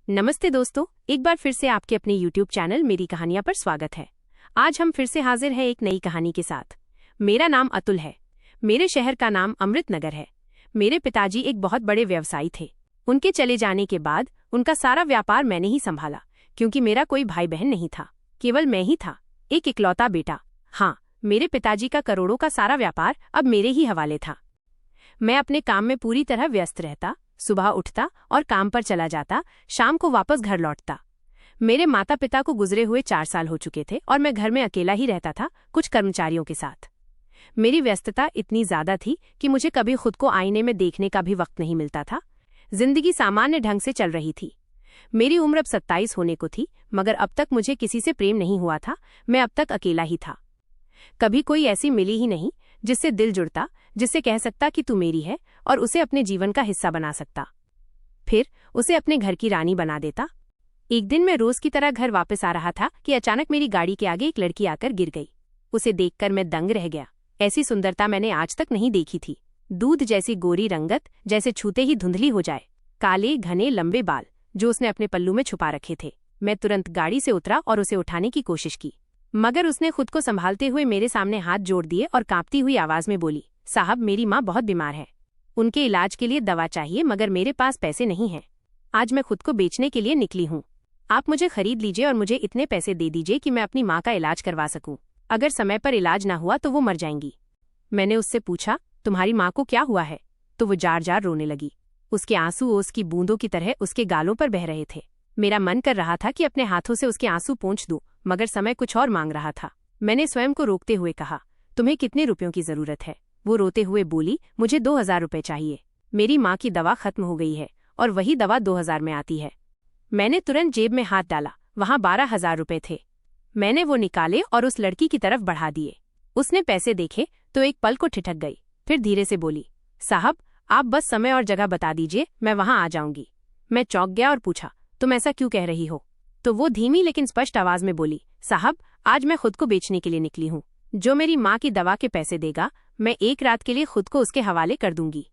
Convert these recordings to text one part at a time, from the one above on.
नमस्ते दोस्तों, एक बार फिर से आपके अपने YouTube चैनल मेरी कहानियां पर स्वागत है। आज हम फिर से हाजिर हैं एक नई कहानी के साथ। मेरा नाम अतुल है। मेरे शहर का नाम अमृतनगर है। मेरे पिताजी एक बहुत बड़े व्यवसायी थे। उनके चले जाने के बाद उनका सारा व्यापार मैंने ही संभाला, क्योंकि मेरा कोई भाई बहन नहीं था, केवल मैं ही था, एक इकलौता बेटा। हाँ, मेरे पिताजी का करोड़ों का सारा व्यापार अब मेरे ही हवाले था। मैं अपने काम में पूरी तरह व्यस्त रहता, सुबह उठता और काम पर चला जाता, शाम को वापस घर लौटता। मेरे माता पिता को गुजरे हुए 4 साल हो चुके थे और मैं घर में अकेला ही रहता था, कुछ कर्मचारियों के साथ। मेरी व्यस्तता इतनी ज्यादा थी कि मुझे कभी खुद को आईने में देखने का भी वक्त नहीं मिलता था। जिंदगी सामान्य ढंग से चल रही थी। मेरी उम्र अब 27 होने को थी, मगर अब तक मुझे किसी से प्रेम नहीं हुआ था। मैं अब तक अकेला ही था। कभी कोई ऐसी मिली ही नहीं जिससे दिल जुड़ता, जिससे कह सकता कि तू मेरी है और उसे अपने जीवन का हिस्सा बना सकता, फिर उसे अपने घर की रानी बना देता। एक दिन मैं रोज की तरह घर वापस आ रहा था कि अचानक मेरी गाड़ी के आगे एक लड़की आकर गिर गई। उसे देखकर मैं दंग रह गया। ऐसी सुंदरता मैंने आज तक नहीं देखी थी। दूध जैसी गोरी रंगत, जैसे छूते ही धुंधली हो जाए, काले घने लंबे बाल जो उसने अपने पल्लू में छुपा रखे थे। मैं तुरंत गाड़ी से उतरा और उसे उठाने की कोशिश की, मगर उसने खुद को संभालते हुए मेरे सामने हाथ जोड़ दिए और कांपती हुई आवाज में बोली, साहब, मेरी माँ बहुत बीमार है, उनके इलाज के लिए दवा चाहिए, मगर मेरे पास पैसे नहीं हैं। आज मैं खुद को बेचने के लिए निकली हूँ। आप मुझे खरीद लीजिए और मुझे इतने पैसे दे दीजिए कि मैं अपनी माँ का इलाज करवा सकूं। अगर समय पर इलाज न हुआ तो वो मर जाएंगी। मैंने उससे पूछा, तुम्हारी माँ को क्या हुआ है? तो वो जार जार रोने लगी। उसके आंसू ओस की बूंदों की तरह उसके गालों पर बह रहे थे। मेरा मन कर रहा था कि अपने हाथों से उसके आंसू पोंछ दूं, मगर समय कुछ और मांग रहा था। मैंने स्वयं को रोकते हुए कहा, तुम्हें कितने रुपयों की जरूरत है? वो रोते हुए बोली, मुझे 2000 रुपये चाहिए। मेरी माँ की दवा खत्म हो गई है और वही दवा 2000 में आती है। मैंने तुरंत जेब में हाथ डाला। वहां 12,000 रुपये थे। मैंने वो निकाले और उस लड़की की तरफ बढ़ा दिए। उसने पैसे देखे तो एक पल को ठिठक गई, फिर धीरे से बोली, साहब, आप बस समय और जगह बता दीजिए, मैं वहां आ जाऊंगी। मैं चौंक गया और पूछा, तुम ऐसा क्यों कह रही हो? तो वो धीमी लेकिन स्पष्ट आवाज में बोली, साहब, आज मैं खुद को बेचने के लिए निकली हूँ। जो मेरी माँ की दवा के पैसे देगा, मैं एक रात के लिए खुद को उसके हवाले कर दूंगी।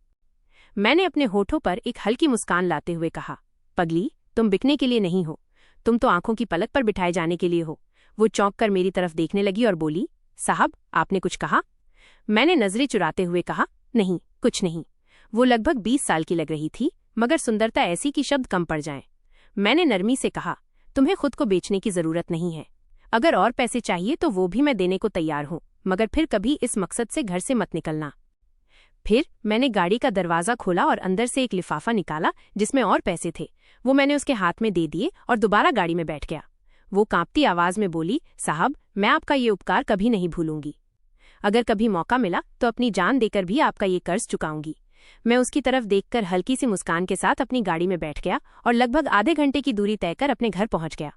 मैंने अपने होठों पर एक हल्की मुस्कान लाते हुए कहा, पगली, तुम बिकने के लिए नहीं हो, तुम तो आंखों की पलक पर बिठाए जाने के लिए हो। वो चौंक कर मेरी तरफ देखने लगी और बोली, साहब, आपने कुछ कहा? मैंने नजरें चुराते हुए कहा, नहीं, कुछ नहीं। वो लगभग 20 साल की लग रही थी, मगर सुंदरता ऐसी कि शब्द कम पड़ जाएं। मैंने नरमी से कहा, तुम्हें खुद को बेचने की जरूरत नहीं है। अगर और पैसे चाहिए तो वो भी मैं देने को तैयार हूँ, मगर फिर कभी इस मकसद से घर से मत निकलना। फिर मैंने गाड़ी का दरवाजा खोला और अंदर से एक लिफाफा निकाला जिसमें और पैसे थे। वो मैंने उसके हाथ में दे दिए और दोबारा गाड़ी में बैठ गया। वो कांपती आवाज में बोली, साहब, मैं आपका ये उपकार कभी नहीं भूलूंगी। अगर कभी मौका मिला तो अपनी जान देकर भी आपका ये कर्ज चुकाऊंगी। मैं उसकी तरफ देखकर हल्की सी मुस्कान के साथ अपनी गाड़ी में बैठ गया और लगभग आधे घंटे की दूरी तय कर अपने घर पहुंच गया।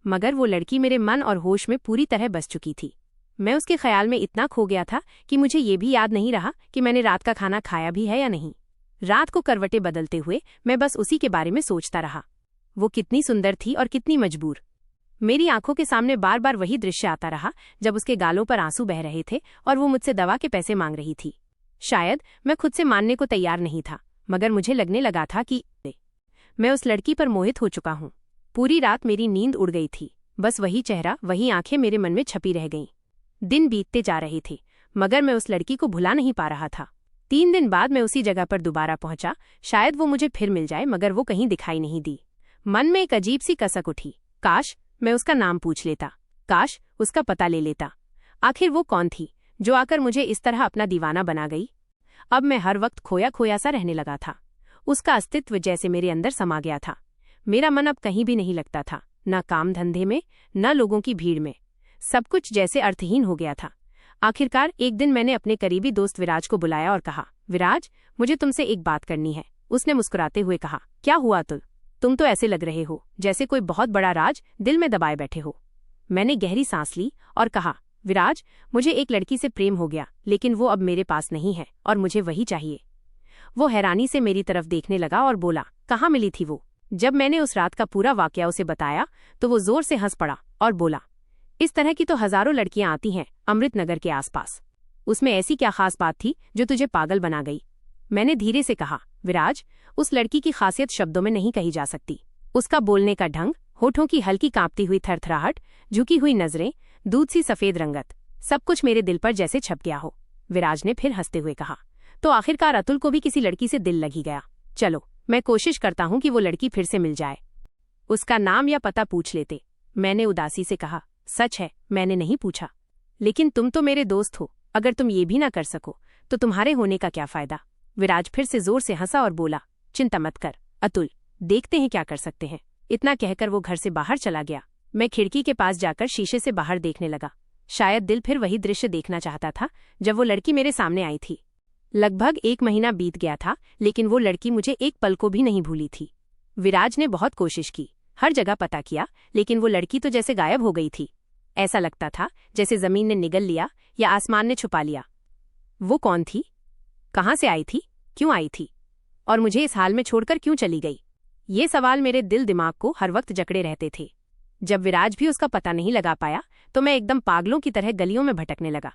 मगर वो लड़की मेरे मन और होश में पूरी तरह बस चुकी थी। मैं उसके ख्याल में इतना खो गया था कि मुझे ये भी याद नहीं रहा कि मैंने रात का खाना खाया भी है या नहीं। रात को करवटें बदलते हुए मैं बस उसी के बारे में सोचता रहा। वो कितनी सुंदर थी और कितनी मजबूर। मेरी आंखों के सामने बार बार वही दृश्य आता रहा जब उसके गालों पर आंसू बह रहे थे और वो मुझसे दवा के पैसे मांग रही थी। शायद मैं खुद से मानने को तैयार नहीं था, मगर मुझे लगने लगा था कि मैं उस लड़की पर मोहित हो चुका हूँ। पूरी रात मेरी नींद उड़ गई थी। बस वही चेहरा, वही आंखें मेरे मन में छपी रह गईं। दिन बीतते जा रहे थे, मगर मैं उस लड़की को भुला नहीं पा रहा था। 3 दिन बाद मैं उसी जगह पर दोबारा पहुंचा। शायद वो मुझे फिर मिल जाए, मगर वो कहीं दिखाई नहीं दी। मन में एक अजीब सी कसक उठी। काश मैं उसका नाम पूछ लेता, काश उसका पता ले लेता। आखिर वो कौन थी जो आकर मुझे इस तरह अपना दीवाना बना गई? अब मैं हर वक्त खोया खोया सा रहने लगा था। उसका अस्तित्व जैसे मेरे अंदर समा गया था। मेरा मन अब कहीं भी नहीं लगता था, न काम धंधे में, न लोगों की भीड़ में। सब कुछ जैसे अर्थहीन हो गया था। आखिरकार एक दिन मैंने अपने करीबी दोस्त विराज को बुलाया और कहा, विराज, मुझे तुमसे एक बात करनी है। उसने मुस्कुराते हुए कहा, क्या हुआ अतुल? तुम तो ऐसे लग रहे हो जैसे कोई बहुत बड़ा राज दिल में दबाए बैठे हो। मैंने गहरी सांस ली और कहा, विराज, मुझे एक लड़की से प्रेम हो गया, लेकिन वो अब मेरे पास नहीं है और मुझे वही चाहिए। वो हैरानी से मेरी तरफ देखने लगा और बोला, कहाँ मिली थी वो? जब मैंने उस रात का पूरा वाकया उसे बताया तो वो जोर से हंस पड़ा और बोला, इस तरह की तो हजारों लड़कियां आती हैं अमृतनगर के आसपास। उसमें ऐसी क्या खास बात थी जो तुझे पागल बना गई? मैंने धीरे से कहा, विराज, उस लड़की की खासियत शब्दों में नहीं कही जा सकती। उसका बोलने का ढंग, होठों की हल्की कांपती हुई थरथराहट, झुकी हुई नजरें, दूध सी सफेद रंगत, सब कुछ मेरे दिल पर जैसे छप गया हो। विराज ने फिर हंसते हुए कहा, तो आखिरकार अतुल को भी किसी लड़की से दिल लग ही गया। चलो, मैं कोशिश करता हूं कि वो लड़की फिर से मिल जाए। उसका नाम या पता पूछ लेते, मैंने उदासी से कहा। सच है, मैंने नहीं पूछा, लेकिन तुम तो मेरे दोस्त हो, अगर तुम ये भी ना कर सको तो तुम्हारे होने का क्या फायदा। विराज फिर से जोर से हंसा और बोला, चिंता मत कर अतुल, देखते हैं क्या कर सकते हैं। इतना कहकर वो घर से बाहर चला गया। मैं खिड़की के पास जाकर शीशे से बाहर देखने लगा। शायद दिल फिर वही दृश्य देखना चाहता था जब वो लड़की मेरे सामने आई थी। लगभग 1 महीना बीत गया था, लेकिन वो लड़की मुझे एक पल को भी नहीं भूली थी। विराज ने बहुत कोशिश की, हर जगह पता किया, लेकिन वो लड़की तो जैसे गायब हो गई थी। ऐसा लगता था जैसे जमीन ने निगल लिया या आसमान ने छुपा लिया। वो कौन थी, कहाँ से आई थी, क्यों आई थी, और मुझे इस हाल में छोड़कर क्यों चली गई? ये सवाल मेरे दिल दिमाग को हर वक्त जकड़े रहते थे। जब विराज भी उसका पता नहीं लगा पाया तो मैं एकदम पागलों की तरह गलियों में भटकने लगा।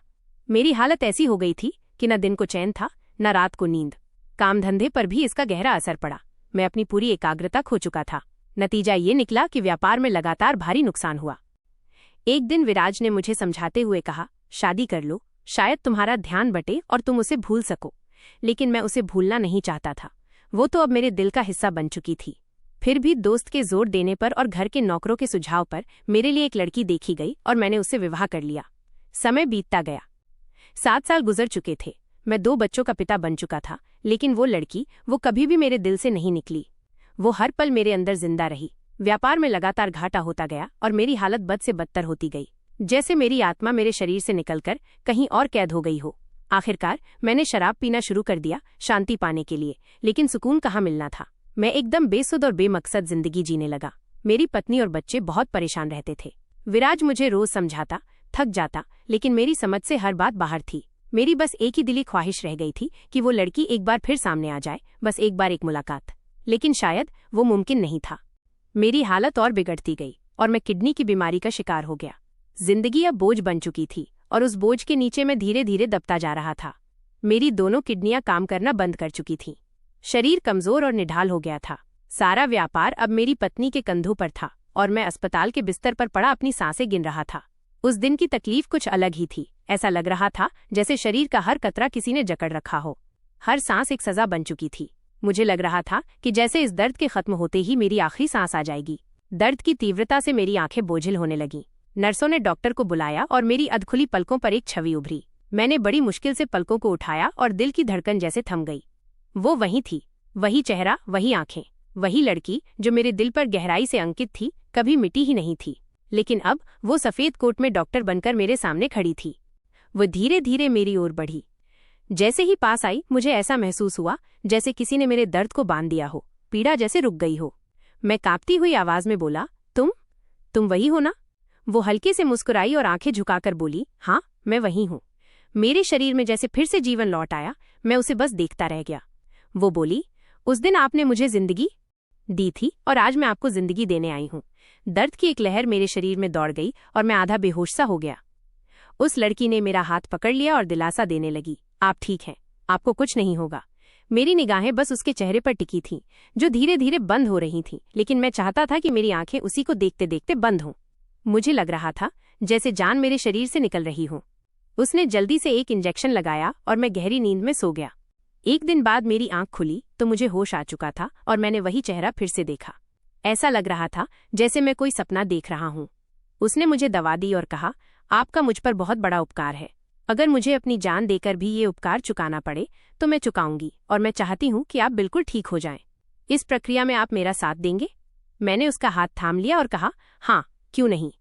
मेरी हालत ऐसी हो गई थी कि न दिन को चैन था, न रात को नींद। काम धंधे पर भी इसका गहरा असर पड़ा। मैं अपनी पूरी एकाग्रता खो चुका था। नतीजा ये निकला कि व्यापार में लगातार भारी नुकसान हुआ। एक दिन विराज ने मुझे समझाते हुए कहा, शादी कर लो, शायद तुम्हारा ध्यान बटे और तुम उसे भूल सको। लेकिन मैं उसे भूलना नहीं चाहता था। वो तो अब मेरे दिल का हिस्सा बन चुकी थी। फिर भी दोस्त के जोर देने पर और घर के नौकरों के सुझाव पर मेरे लिए एक लड़की देखी गई और मैंने उससे विवाह कर लिया। समय बीतता गया। 7 साल गुजर चुके थे। मैं 2 बच्चों का पिता बन चुका था, लेकिन वो लड़की, वो कभी भी मेरे दिल से नहीं निकली। वो हर पल मेरे अंदर जिंदा रही। व्यापार में लगातार घाटा होता गया और मेरी हालत बद से बदतर होती गई, जैसे मेरी आत्मा मेरे शरीर से निकलकर कहीं और कैद हो गई हो। आखिरकार मैंने शराब पीना शुरू कर दिया, शांति पाने के लिए, लेकिन सुकून कहाँ मिलना था। मैं एकदम बेसुध और बेमकसद जिंदगी जीने लगा। मेरी पत्नी और बच्चे बहुत परेशान रहते थे। विराज मुझे रोज समझाता, थक जाता, लेकिन मेरी समझ से हर बात बाहर थी। मेरी बस एक ही दिली ख्वाहिश रह गई थी कि वो लड़की एक बार फिर सामने आ जाए, बस एक बार एक मुलाकात। लेकिन शायद वो मुमकिन नहीं था। मेरी हालत और बिगड़ती गई और मैं किडनी की बीमारी का शिकार हो गया। जिंदगी अब बोझ बन चुकी थी और उस बोझ के नीचे मैं धीरे धीरे दबता जा रहा था। मेरी दोनों किडनियां काम करना बंद कर चुकी थीं। शरीर कमजोर और निढाल हो गया था। सारा व्यापार अब मेरी पत्नी के कंधों पर था और मैं अस्पताल के बिस्तर पर पड़ा अपनी सांसें गिन रहा था। उस दिन की तकलीफ कुछ अलग ही थी। ऐसा लग रहा था जैसे शरीर का हर कतरा किसी ने जकड़ रखा हो। हर सांस एक सजा बन चुकी थी। मुझे लग रहा था कि जैसे इस दर्द के खत्म होते ही मेरी आखिरी सांस आ जाएगी। दर्द की तीव्रता से मेरी आंखें बोझिल होने लगीं। नर्सों ने डॉक्टर को बुलाया और मेरी अधखुली पलकों पर एक छवि उभरी। मैंने बड़ी मुश्किल से पलकों को उठाया और दिल की धड़कन जैसे थम गई। वो वही थी, वही चेहरा, वही आंखें, वही लड़की जो मेरे दिल पर गहराई से अंकित थी, कभी मिटी ही नहीं थी। लेकिन अब वो सफेद कोट में डॉक्टर बनकर मेरे सामने खड़ी थी। वो धीरे धीरे मेरी ओर बढ़ी। जैसे ही पास आई, मुझे ऐसा महसूस हुआ जैसे किसी ने मेरे दर्द को बांध दिया हो, पीड़ा जैसे रुक गई हो। मैं कांपती हुई आवाज में बोला, तुम वही हो ना? वो हल्के से मुस्कुराई और आंखें झुकाकर बोली, हाँ, मैं वही हूँ। मेरे शरीर में जैसे फिर से जीवन लौट आया। मैं उसे बस देखता रह गया। वो बोली, उस दिन आपने मुझे जिंदगी दी थी और आज मैं आपको जिंदगी देने आई हूँ। दर्द की एक लहर मेरे शरीर में दौड़ गई और मैं आधा बेहोश सा हो गया। उस लड़की ने मेरा हाथ पकड़ लिया और दिलासा देने लगी, आप ठीक हैं, आपको कुछ नहीं होगा। मेरी निगाहें बस उसके चेहरे पर टिकी थीं, जो धीरे धीरे बंद हो रही थीं, लेकिन मैं चाहता था कि मेरी आंखें उसी को देखते देखते बंद हों। मुझे लग रहा था जैसे जान मेरे शरीर से निकल रही हो। उसने जल्दी से एक इंजेक्शन लगाया और मैं गहरी नींद में सो गया। एक दिन बाद मेरी आंख खुली तो मुझे होश आ चुका था और मैंने वही चेहरा फिर से देखा। ऐसा लग रहा था जैसे मैं कोई सपना देख रहा हूँ। उसने मुझे दवा दी और कहा, आपका मुझ पर बहुत बड़ा उपकार है। अगर मुझे अपनी जान देकर भी ये उपकार चुकाना पड़े तो मैं चुकाऊंगी, और मैं चाहती हूँ कि आप बिल्कुल ठीक हो जाएं। इस प्रक्रिया में आप मेरा साथ देंगे? मैंने उसका हाथ थाम लिया और कहा, हाँ, क्यों नहीं।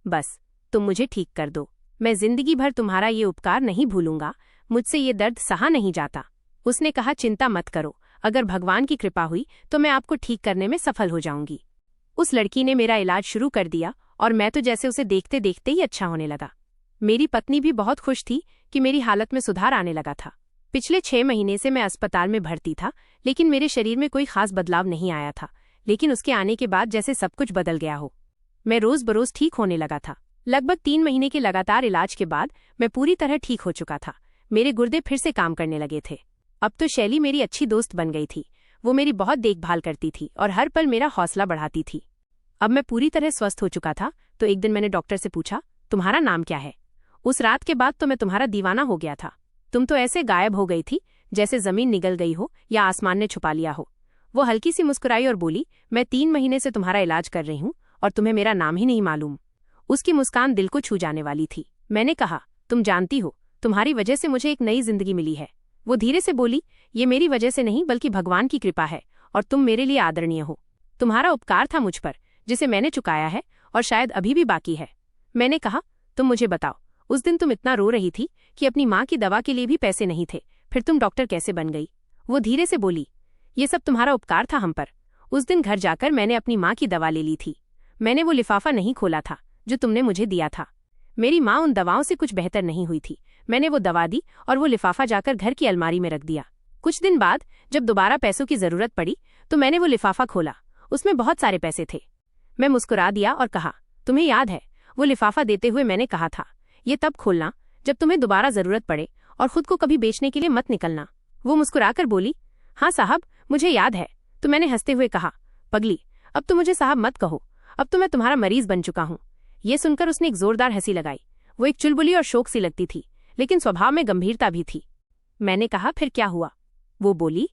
बस तुम मुझे ठीक कर दो। मैं जिंदगी भर तुम्हारा ये उपकार नहीं भूलूंगा। मुझसे ये दर्द सहा नहीं जाता। उसने कहा, चिंता मत करो, अगर भगवान की कृपा हुई तो मैं आपको ठीक करने में सफल हो जाऊंगी। उस लड़की ने मेरा इलाज शुरू कर दिया और मैं तो जैसे उसे देखते देखते ही अच्छा होने लगा। मेरी पत्नी भी बहुत खुश थी कि मेरी हालत में सुधार आने लगा था। पिछले 6 महीने से मैं अस्पताल में भर्ती था, लेकिन मेरे शरीर में कोई खास बदलाव नहीं आया था। लेकिन उसके आने के बाद जैसे सब कुछ बदल गया हो। मैं रोज बरोज ठीक होने लगा था। लगभग 3 महीने के लगातार इलाज के बाद मैं पूरी तरह ठीक हो चुका था। मेरे गुर्दे फिर से काम करने लगे थे। अब तो शैली मेरी अच्छी दोस्त बन गई थी। वो मेरी बहुत देखभाल करती थी और हर पल मेरा हौसला बढ़ाती थी। अब मैं पूरी तरह स्वस्थ हो चुका था तो एक दिन मैंने डॉक्टर से पूछा, तुम्हारा नाम क्या है? उस रात के बाद तो मैं तुम्हारा दीवाना हो गया था। तुम तो ऐसे गायब हो गई थी जैसे जमीन निगल गई हो या आसमान ने छुपा लिया हो। वो हल्की सी मुस्कुराई और बोली, मैं 3 महीने से तुम्हारा इलाज कर रही हूँ और तुम्हें मेरा नाम ही नहीं मालूम। उसकी मुस्कान दिल को छू जाने वाली थी। मैंने कहा, तुम जानती हो, तुम्हारी वजह से मुझे एक नई जिंदगी मिली है। वो धीरे से बोली, ये मेरी वजह से नहीं बल्कि भगवान की कृपा है और तुम मेरे लिए आदरणीय हो। तुम्हारा उपकार था मुझ पर जिसे मैंने चुकाया है और शायद अभी भी बाकी है। मैंने कहा, तुम मुझे बताओ, उस दिन तुम इतना रो रही थी कि अपनी माँ की दवा के लिए भी पैसे नहीं थे, फिर तुम डॉक्टर कैसे बन गई? वो धीरे से बोली, ये सब तुम्हारा उपकार था हम पर। उस दिन घर जाकर मैंने अपनी माँ की दवा ले ली थी। मैंने वो लिफाफा नहीं खोला था जो तुमने मुझे दिया था। मेरी माँ उन दवाओं से कुछ बेहतर नहीं हुई थी। मैंने वो दवा दी और वो लिफाफा जाकर घर की अलमारी में रख दिया। कुछ दिन बाद जब दोबारा पैसों की जरूरत पड़ी तो मैंने वो लिफाफा खोला। उसमें बहुत सारे पैसे थे। मैं मुस्कुरा दिया और कहा, तुम्हें याद है, वो लिफाफा देते हुए मैंने कहा था, ये तब खोलना जब तुम्हें दोबारा जरूरत पड़े और खुद को कभी बेचने के लिए मत निकलना। वो मुस्कुराकर बोली, हाँ साहब, मुझे याद है। तो मैंने हंसते हुए कहा, पगली, अब तो मुझे साहब मत कहो, अब तो मैं तुम्हारा मरीज बन चुका हूँ। ये सुनकर उसने एक जोरदार हंसी लगाई। वो एक चुलबुली और शौक सी लगती थी, लेकिन स्वभाव में गंभीरता भी थी। मैंने कहा, फिर क्या हुआ? वो बोली,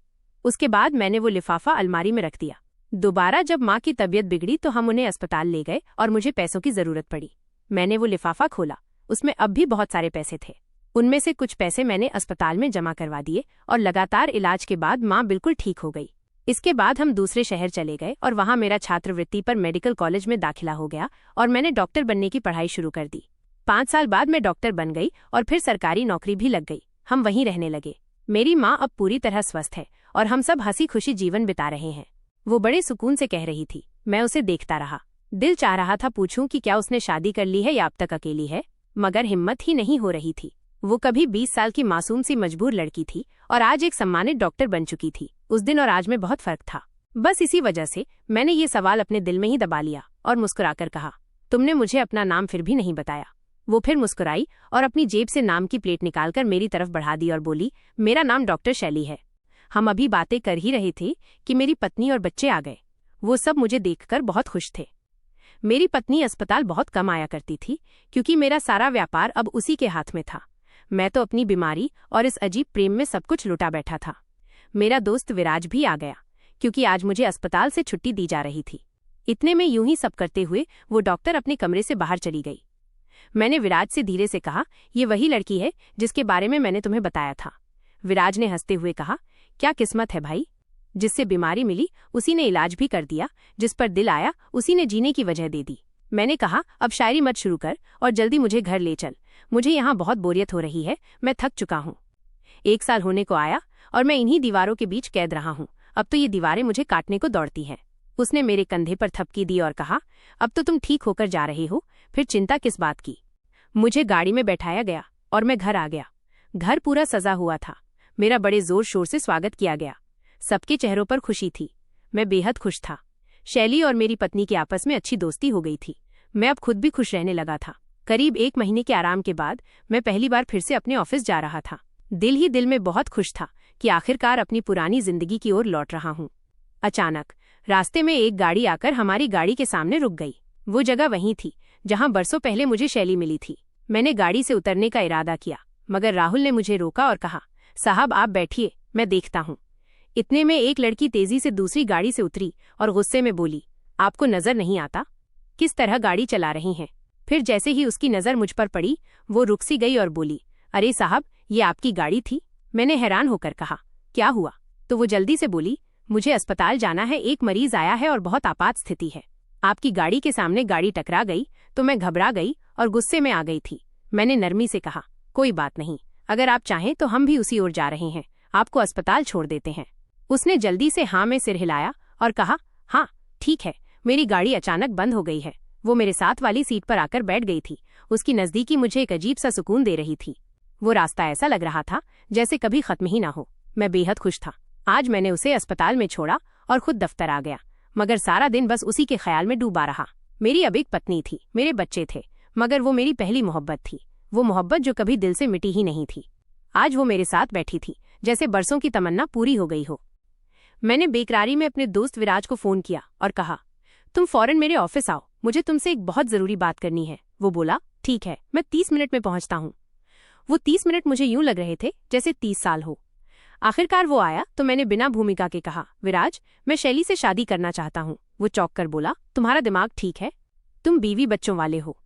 उसके बाद मैंने वो लिफाफा अलमारी में रख दिया। दोबारा जब माँ की तबीयत बिगड़ी तो हम उन्हें अस्पताल ले गए और मुझे पैसों की जरूरत पड़ी। मैंने वो लिफाफा खोला। उसमें अब भी बहुत सारे पैसे थे। उनमें से कुछ पैसे मैंने अस्पताल में जमा करवा दिए और लगातार इलाज के बाद माँ बिल्कुल ठीक हो गई। इसके बाद हम दूसरे शहर चले गए और वहाँ मेरा छात्रवृत्ति पर मेडिकल कॉलेज में दाखिला हो गया और मैंने डॉक्टर बनने की पढ़ाई शुरू कर दी। 5 साल बाद मैं डॉक्टर बन गई और फिर सरकारी नौकरी भी लग गई। हम वहीं रहने लगे। मेरी माँ अब पूरी तरह स्वस्थ है और हम सब हंसी खुशी जीवन बिता रहे हैं। वो बड़े सुकून से कह रही थी। मैं उसे देखता रहा। दिल चाह रहा था पूछूं कि क्या उसने शादी कर ली है या अब तक अकेली है, मगर हिम्मत ही नहीं हो रही थी। वो कभी 20 साल की मासूम सी मजबूर लड़की थी और आज एक सम्मानित डॉक्टर बन चुकी थी। उस दिन और आज में बहुत फर्क था। बस इसी वजह से मैंने ये सवाल अपने दिल में ही दबा लिया और मुस्कुराकर कहा, तुमने मुझे अपना नाम फिर भी नहीं बताया। वो फिर मुस्कुराई और अपनी जेब से नाम की प्लेट निकालकर मेरी तरफ बढ़ा दी और बोली, मेरा नाम डॉक्टर शैली है। हम अभी बातें कर ही रहे थे कि मेरी पत्नी और बच्चे आ गए। वो सब मुझे देखकर बहुत खुश थे। मेरी पत्नी अस्पताल बहुत कम आया करती थी क्योंकि मेरा सारा व्यापार अब उसी के हाथ में था। मैं तो अपनी बीमारी और इस अजीब प्रेम में सब कुछ लुटा बैठा था। मेरा दोस्त विराज भी आ गया क्योंकि आज मुझे अस्पताल से छुट्टी दी जा रही थी। इतने में यूं ही सब करते हुए वो डॉक्टर अपने कमरे से बाहर चली गई। मैंने विराज से धीरे से कहा, ये वही लड़की है जिसके बारे में मैंने तुम्हें बताया था। विराज ने हंसते हुए कहा, क्या किस्मत है भाई, जिससे बीमारी मिली उसी ने इलाज भी कर दिया, जिस पर दिल आया उसी ने जीने की वजह दे दी। मैंने कहा, अब शायरी मत शुरू कर और जल्दी मुझे घर ले चल। मुझे यहाँ बहुत बोरियत हो रही है, मैं थक चुका हूँ। 1 साल होने को आया और मैं इन्हीं दीवारों के बीच कैद रहा हूँ। अब तो ये दीवारें मुझे काटने को दौड़ती हैं। उसने मेरे कंधे पर थपकी दी और कहा, अब तो तुम ठीक होकर जा रहे हो, फिर चिंता किस बात की। मुझे गाड़ी में बैठाया गया और मैं घर आ गया। घर पूरा सजा हुआ था। मेरा बड़े जोर शोर से स्वागत किया गया। सबके चेहरों पर खुशी थी। मैं बेहद खुश था। शैली और मेरी पत्नी की आपस में अच्छी दोस्ती हो गई थी। मैं अब खुद भी खुश रहने लगा था। करीब 1 महीने के आराम के बाद मैं पहली बार फिर से अपने ऑफिस जा रहा था। दिल ही दिल में बहुत खुश था कि आखिरकार अपनी पुरानी जिंदगी की ओर लौट रहा हूँ। अचानक रास्ते में एक गाड़ी आकर हमारी गाड़ी के सामने रुक गई। वो जगह वहीं थी जहां बरसों पहले मुझे शैली मिली थी। मैंने गाड़ी से उतरने का इरादा किया, मगर राहुल ने मुझे रोका और कहा, साहब आप बैठिए, मैं देखता हूँ। इतने में एक लड़की तेजी से दूसरी गाड़ी से उतरी और गुस्से में बोली, आपको नजर नहीं आता किस तरह गाड़ी चला रही हैं? फिर जैसे ही उसकी नजर मुझ पर पड़ी वो रुक सी गई और बोली, अरे साहब, ये आपकी गाड़ी थी? मैंने हैरान होकर कहा, क्या हुआ? तो वो जल्दी से बोली, मुझे अस्पताल जाना है, एक मरीज आया है और बहुत आपात स्थिति है। आपकी गाड़ी के सामने गाड़ी टकरा गई तो मैं घबरा गई और गुस्से में आ गई थी। मैंने नरमी से कहा, कोई बात नहीं, अगर आप चाहें तो हम भी उसी ओर जा रहे हैं, आपको अस्पताल छोड़ देते हैं। उसने जल्दी से हाँ में सिर हिलाया और कहा, हाँ ठीक है। मेरी गाड़ी अचानक बंद हो गई है। वो मेरे साथ वाली सीट पर आकर बैठ गई थी। उसकी नजदीकी मुझे एक अजीब सा सुकून दे रही थी। वो रास्ता ऐसा लग रहा था जैसे कभी खत्म ही ना हो। मैं बेहद खुश था। आज मैंने उसे अस्पताल में छोड़ा और खुद दफ्तर आ गया, मगर सारा दिन बस उसी के ख्याल में डूबा रहा। मेरी अब एक पत्नी थी, मेरे बच्चे थे, मगर वो मेरी पहली मोहब्बत थी। वो मोहब्बत जो कभी दिल से मिटी ही नहीं थी। आज वो मेरे साथ बैठी थी जैसे बरसों की तमन्ना पूरी हो गई हो। मैंने बेकरारी में अपने दोस्त विराज को फोन किया और कहा, तुम फौरन मेरे ऑफिस आओ, मुझे तुमसे एक बहुत जरूरी बात करनी है। वो बोला, ठीक है, मैं 30 मिनट में पहुंचता हूं। वो 30 मिनट मुझे यूं लग रहे थे जैसे 30 साल हो। आखिरकार वो आया तो मैंने बिना भूमिका के कहा, विराज, मैं शैली से शादी करना चाहता हूं। वो चौंक कर बोला, तुम्हारा दिमाग ठीक है? तुम बीवी बच्चों वाले हो।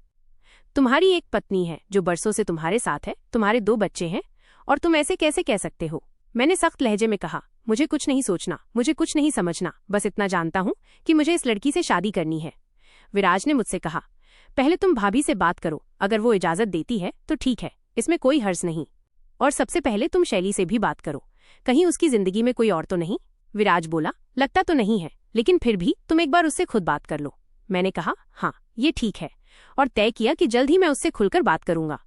तुम्हारी एक पत्नी है जो बरसों से तुम्हारे साथ है, तुम्हारे 2 बच्चे हैं, और तुम ऐसे कैसे कह सकते हो? मैंने सख्त लहजे में कहा, मुझे कुछ नहीं सोचना, मुझे कुछ नहीं समझना, बस इतना जानता हूं कि मुझे इस लड़की से शादी करनी है। विराज ने मुझसे कहा, पहले तुम भाभी से बात करो, अगर वो इजाजत देती है तो ठीक है, इसमें कोई हर्ज नहीं। और सबसे पहले तुम शैली से भी बात करो, कहीं उसकी जिंदगी में कोई और तो नहीं। विराज बोला, लगता तो नहीं है, लेकिन फिर भी तुम एक बार उससे खुद बात कर लो। मैंने कहा, हाँ, ये ठीक है, और तय किया कि जल्द ही मैं उससे खुलकर बात करूंगा।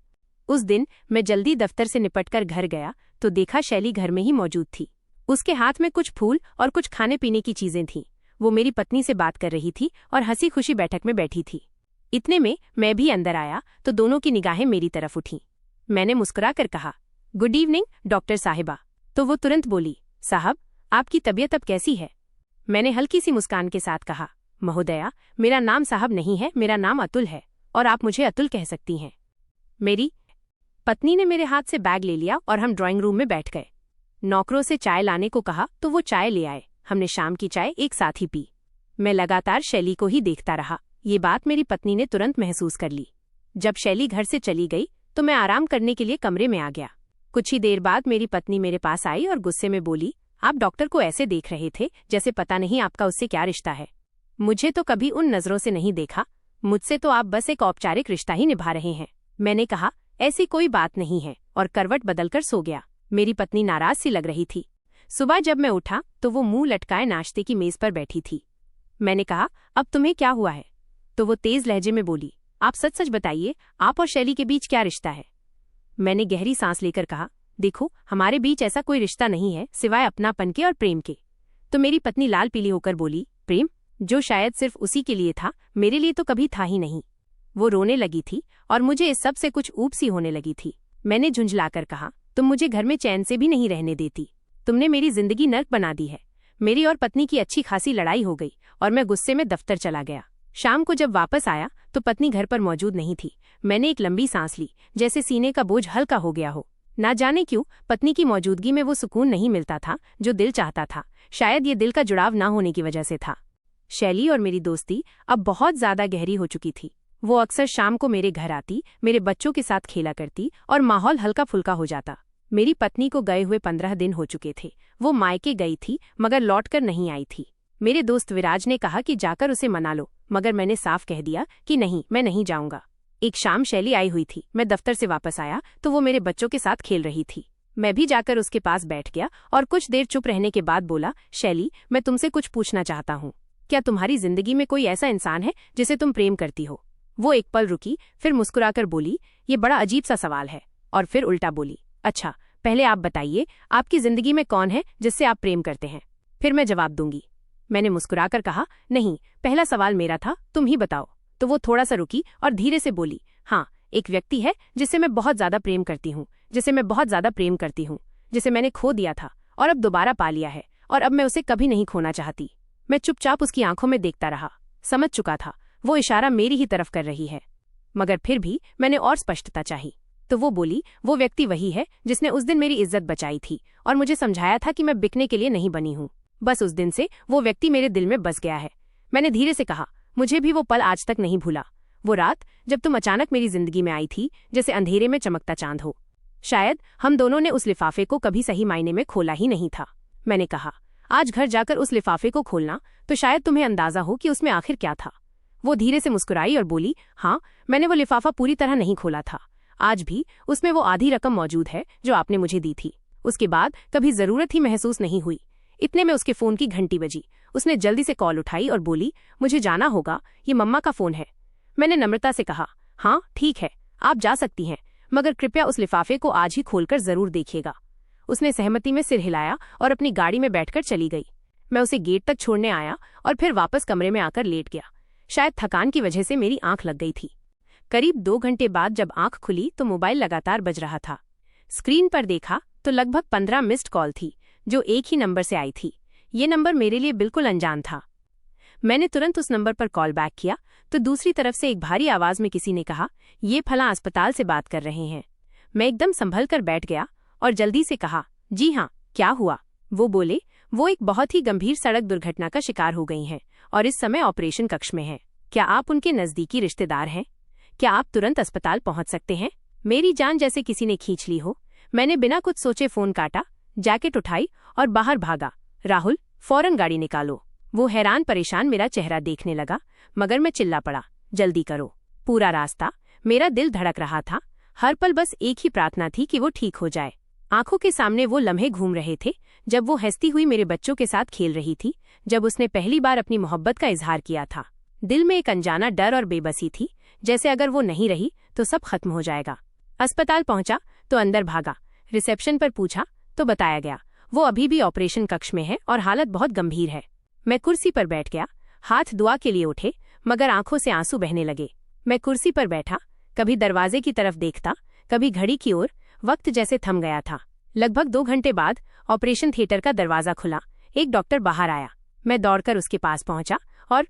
उस दिन मैं जल्दी दफ्तर से निपटकर घर गया तो देखा शैली घर में ही मौजूद थी। उसके हाथ में कुछ फूल और कुछ खाने पीने की चीजें थीं। वो मेरी पत्नी से बात कर रही थी और हंसी खुशी बैठक में बैठी थी। इतने में मैं भी अंदर आया तो दोनों की निगाहें मेरी तरफ उठीं। मैंने मुस्कुराकर कहा, गुड इवनिंग डॉक्टर साहिबा। तो वो तुरंत बोली, साहब, आपकी तबीयत अब कैसी है? मैंने हल्की सी मुस्कान के साथ कहा, महोदया, मेरा नाम साहब नहीं है, मेरा नाम अतुल है, और आप मुझे अतुल कह सकती हैं। मेरी पत्नी ने मेरे हाथ से बैग ले लिया और हम ड्राइंग रूम में बैठ गए। नौकरों से चाय लाने को कहा तो वो चाय ले आए। हमने शाम की चाय एक साथ ही पी। मैं लगातार शैली को ही देखता रहा। ये बात मेरी पत्नी ने तुरंत महसूस कर ली। जब शैली घर से चली गई तो मैं आराम करने के लिए कमरे में आ गया। कुछ ही देर बाद मेरी पत्नी मेरे पास आई और गुस्से में बोली, आप डॉक्टर को ऐसे देख रहे थे जैसे पता नहीं आपका उससे क्या रिश्ता है। मुझे तो कभी उन नजरों से नहीं देखा। मुझसे तो आप बस एक औपचारिक रिश्ता ही निभा रहे हैं। मैंने कहा, ऐसी कोई बात नहीं है, और करवट बदलकर सो गया। मेरी पत्नी नाराज सी लग रही थी। सुबह जब मैं उठा तो वो मुंह लटकाए नाश्ते की मेज पर बैठी थी। मैंने कहा, अब तुम्हें क्या हुआ है? तो वो तेज लहजे में बोली, आप सच सच बताइए, आप और शैली के बीच क्या रिश्ता है? मैंने गहरी सांस लेकर कहा, देखो, हमारे बीच ऐसा कोई रिश्ता नहीं है सिवाय अपनापन के और प्रेम के। तो मेरी पत्नी लाल पीली होकर बोली, प्रेम? जो शायद सिर्फ उसी के लिए था, मेरे लिए तो कभी था ही नहीं। वो रोने लगी थी और मुझे इस सब से कुछ ऊब सी होने लगी थी। मैंने झुंझलाकर कहा, तुम मुझे घर में चैन से भी नहीं रहने देती। तुमने मेरी जिंदगी नर्क बना दी है। मेरी और पत्नी की अच्छी खासी लड़ाई हो गई और मैं गुस्से में दफ्तर चला गया। शाम को जब वापस आया तो पत्नी घर पर मौजूद नहीं थी। मैंने एक लंबी सांस ली, जैसे सीने का बोझ हल्का हो गया हो। ना जाने क्यों पत्नी की मौजूदगी में वो सुकून नहीं मिलता था जो दिल चाहता था। शायद ये दिल का जुड़ाव ना होने की वजह से था। शैली और मेरी दोस्ती अब बहुत ज्यादा गहरी हो चुकी थी। वो अक्सर शाम को मेरे घर आती, मेरे बच्चों के साथ खेला करती और माहौल हल्का फुल्का हो जाता। मेरी पत्नी को गए हुए 15 दिन हो चुके थे। वो मायके गई थी मगर लौटकर नहीं आई थी। मेरे दोस्त विराज ने कहा कि जाकर उसे मना लो, मगर मैंने साफ कह दिया कि नहीं, मैं नहीं जाऊंगा। एक शाम शैली आई हुई थी। मैं दफ्तर से वापस आया तो वो मेरे बच्चों के साथ खेल रही थी। मैं भी जाकर उसके पास बैठ गया और कुछ देर चुप रहने के बाद बोला, शैली, मैं तुमसे कुछ पूछना चाहता हूँ। क्या तुम्हारी जिंदगी में कोई ऐसा इंसान है जिसे तुम प्रेम करती हो? वो एक पल रुकी, फिर मुस्कुराकर बोली, ये बड़ा अजीब सा सवाल है, और फिर उल्टा बोली, अच्छा, पहले आप बताइए, आपकी जिंदगी में कौन है जिससे आप प्रेम करते हैं, फिर मैं जवाब दूंगी। मैंने मुस्कुराकर कहा, नहीं, पहला सवाल मेरा था, तुम ही बताओ। तो वो थोड़ा सा रुकी और धीरे से बोली, हाँ, एक व्यक्ति है जिसे मैं बहुत ज्यादा प्रेम करती हूँ, जिसे मैंने खो दिया था और अब दोबारा पा लिया है, और अब मैं उसे कभी नहीं खोना चाहती। मैं चुपचाप उसकी आंखों में देखता रहा। समझ चुका था वो इशारा मेरी ही तरफ कर रही है, मगर फिर भी मैंने और स्पष्टता चाही। तो वो बोली, वो व्यक्ति वही है जिसने उस दिन मेरी इज्जत बचाई थी और मुझे समझाया था कि मैं बिकने के लिए नहीं बनी हूँ। बस उस दिन से वो व्यक्ति मेरे दिल में बस गया है। मैंने धीरे से कहा, मुझे भी वो पल आज तक नहीं भूला। वो रात जब तुम अचानक मेरी जिंदगी में आई थी, जैसे अंधेरे में चमकता चांद हो। शायद हम दोनों ने उस लिफाफे को कभी सही मायने में खोला ही नहीं था। मैंने कहा, आज घर जाकर उस लिफाफे को खोलना तो शायद तुम्हें अंदाजा हो कि उसमें आखिर क्या था। वो धीरे से मुस्कुराई और बोली, हाँ, मैंने वो लिफाफा पूरी तरह नहीं खोला था। आज भी उसमें वो आधी रकम मौजूद है जो आपने मुझे दी थी। उसके बाद कभी जरूरत ही महसूस नहीं हुई। इतने में उसके फोन की घंटी बजी। उसने जल्दी से कॉल उठाई और बोली, मुझे जाना होगा, ये मम्मा का फोन है। मैंने नम्रता से कहा, हाँ ठीक है, आप जा सकती हैं, मगर कृपया उस लिफाफे को आज ही खोलकर जरूर देखिएगा। उसने सहमति में सिर हिलाया और अपनी गाड़ी में बैठकर चली गई। मैं उसे गेट तक छोड़ने आया और फिर वापस कमरे में आकर लेट गया। शायद थकान की वजह से मेरी आंख लग गई थी। करीब 2 घंटे बाद जब आंख खुली तो मोबाइल लगातार बज रहा था। स्क्रीन पर देखा तो लगभग 15 मिस्ड कॉल थी जो एक ही नंबर से आई थी। ये नंबर मेरे लिए बिल्कुल अनजान था। मैंने तुरंत उस नंबर पर कॉल बैक किया तो दूसरी तरफ से एक भारी आवाज में किसी ने कहा, ये फलां अस्पताल से बात कर रहे हैं। मैं एकदम संभल कर बैठ गया और जल्दी से कहा, जी हाँ, क्या हुआ? वो बोले, वो एक बहुत ही गंभीर सड़क दुर्घटना का शिकार हो गई हैं और इस समय ऑपरेशन कक्ष में हैं। क्या आप उनके नजदीकी रिश्तेदार हैं? क्या आप तुरंत अस्पताल पहुंच सकते हैं? मेरी जान जैसे किसी ने खींच ली हो। मैंने बिना कुछ सोचे फोन काटा, जैकेट उठाई और बाहर भागा। राहुल, फौरन गाड़ी निकालो। वो हैरान परेशान मेरा चेहरा देखने लगा, मगर मैं चिल्ला पड़ा, जल्दी करो। पूरा रास्ता मेरा दिल धड़क रहा था। हर पल बस एक ही प्रार्थना थी कि वो ठीक हो जाए। आंखों के सामने वो लम्हे घूम रहे थे जब वो हंसती हुई मेरे बच्चों के साथ खेल रही थी, जब उसने पहली बार अपनी मोहब्बत का इजहार किया था। दिल में एक अनजाना डर और बेबसी थी, जैसे अगर वो नहीं रही तो सब खत्म हो जाएगा। अस्पताल पहुंचा तो अंदर भागा। रिसेप्शन पर पूछा तो बताया गया वो अभी भी ऑपरेशन कक्ष में है और हालत बहुत गंभीर है। मैं कुर्सी पर बैठ गया। हाथ दुआ के लिए उठे, मगर आंखों से आंसू बहने लगे। मैं कुर्सी पर बैठा, कभी दरवाजे की तरफ देखता, कभी घड़ी की ओर। वक्त जैसे थम गया था। लगभग 2 घंटे बाद ऑपरेशन थिएटर का दरवाजा खुला। एक डॉक्टर बाहर आया। मैं दौड़कर उसके पास पहुंचा और